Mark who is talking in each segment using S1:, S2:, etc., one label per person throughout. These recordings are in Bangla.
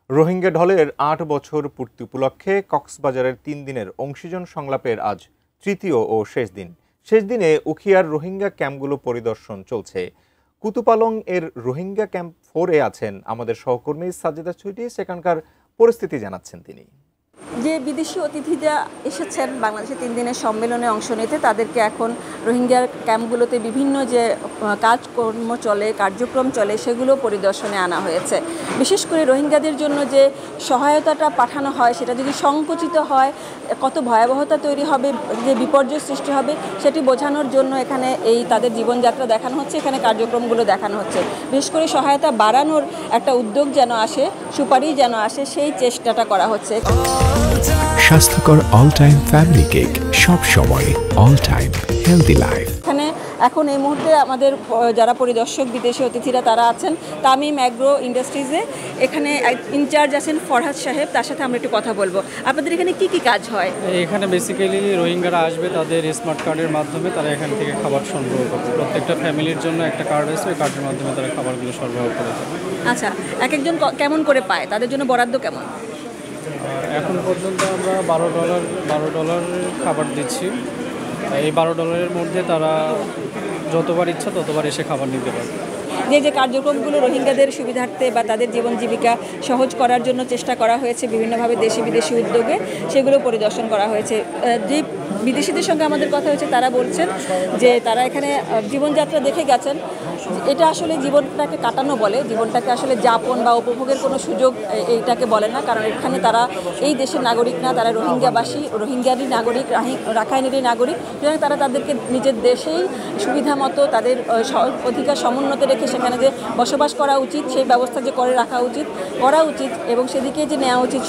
S1: রোহিঙ্গা ঢলের ৮ বছর পূর্তি উপলক্ষে কক্সবাজারের ৩ দিনের অংশীজন সংলাপের আজ তৃতীয় ও শেষ দিন। শেষ দিনে উখিয়ার রোহিঙ্গা ক্যাম্পগুলো পরিদর্শন চলছে। কুতুপালং এর রোহিঙ্গা ক্যাম্প 4-এ আছেন আমাদের সহকর্মী সাজিদা ছুটি। সেখানকার পরিস্থিতি জানাচ্ছেন তিনি।
S2: যে বিদেশি অতিথিরা এসেছেন বাংলাদেশে 3 দিনের সম্মেলনে অংশ নিতে, তাদেরকে এখন রোহিঙ্গার ক্যাম্পগুলোতে বিভিন্ন যে কাজকর্ম চলে, কার্যক্রম চলে, সেগুলো পরিদর্শনে আনা হয়েছে। বিশেষ করে রোহিঙ্গাদের জন্য যে সহায়তাটা পাঠানো হয় সেটা যদি সংকুচিত হয়, কত ভয়াবহতা তৈরি হবে, যে বিপর্যয় সৃষ্টি হবে, সেটি বোঝানোর জন্য এখানে তাদের জীবনযাত্রা দেখানো হচ্ছে, এখানে কার্যক্রমগুলো দেখানো হচ্ছে। বিশেষ করে সহায়তা বাড়ানোর একটা উদ্যোগ যেন আসে, সুপারিশ যেন আসে, সেই চেষ্টাটা করা হচ্ছে।
S3: স্বাস্থ্যকর অল টাইম ফ্যামিলি কেক, সব সময় অল টাইম হেলদি লাইফ।
S2: এখানে এখন এই মুহূর্তে আমাদের যারা পরিদর্শক বিদেশি অতিথিরা তারা আছেন তামিম অ্যাগ্রো ইন্ডাস্ট্রিজে। এখানে ইনচার্জ আছেন ফরহাদ সাহেব, তার সাথে আমরা একটু কথা বলবো। আপনাদের এখানে কি কি কাজ হয়?
S4: এখানে বেসিক্যালি রোহিঙ্গারা আসবে, তাদের স্মার্ট কার্ডের মাধ্যমে তারা এখান থেকে খাবার সরবরাহ করবে। প্রত্যেকটা ফ্যামিলির জন্য একটা কার্ড আছে, ওই কার্ডের মাধ্যমে তারা খাবারগুলো সরবরাহ করে দেবে।
S2: আচ্ছা, এক একজন কেমন করে পায়? তাদের জন্য বরাদ্দ কেমন?
S4: এখন পর্যন্ত আমরা $12 খাবার দিচ্ছি। এই $12 মধ্যে তারা যতবার ইচ্ছা ততবার এসে খাবার নিতে পারবে।
S2: যে কার্যক্রমগুলো রোহিঙ্গাদের সুবিধার্থে বা তাদের জীবন জীবিকা সহজ করার জন্য চেষ্টা করা হয়েছে বিভিন্নভাবে দেশি বিদেশি উদ্যোগে, সেগুলো পরিদর্শন করা হয়েছে। যে বিদেশিদের সঙ্গে আমাদের কথা হয়েছে, তারা বলছেন যে তারা এখানে জীবনযাত্রা দেখে গেছেন। এটা আসলে জীবনটাকে কাটানো বলে, জীবনটাকে আসলে যাপন বা উপভোগের কোনো সুযোগ এইটাকে বলে না। কারণ এখানে তারা এই দেশের নাগরিক না, তারা রোহিঙ্গাবাসী, রোহিঙ্গারই নাগরিক, রাখাইনেরই নাগরিক। সুতরাং তারা তাদেরকে নিজের দেশেই সুবিধা মতো তাদের অধিকার সমুন্নত রেখে সেখানে যে বসবাস করা উচিত, সেই ব্যবস্থা যে করা উচিত এবং সেদিকে যে নেওয়া উচিত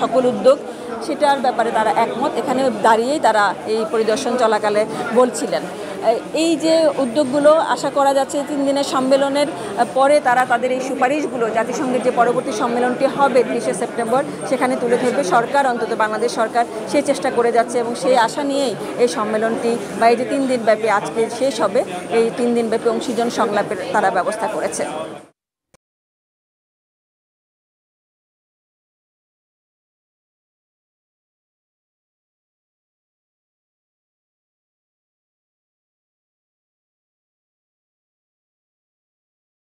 S2: সকল উদ্যোগ, সেটার ব্যাপারে তারা একমত। এখানে দাঁড়িয়েই তারা এই পরিদর্শন চলাকালে বলছিলেন। এই যে উদ্যোগগুলো আশা করা যাচ্ছে 3 দিনের সম্মেলনের পরে তারা তাদের এই সুপারিশগুলো জাতিসংঘের যে পরবর্তী সম্মেলনটি হবে 30শে সেপ্টেম্বর, সেখানে তুলে ধরবে সরকার, অন্তত বাংলাদেশ সরকার সেই চেষ্টা করে যাচ্ছে এবং সেই আশা নিয়েই এই সম্মেলনটি বা এই যে 3 দিনব্যাপী আজকে শেষ হবে, এই 3 দিনব্যাপী অংশীজন সংলাপের তারা ব্যবস্থা করেছে।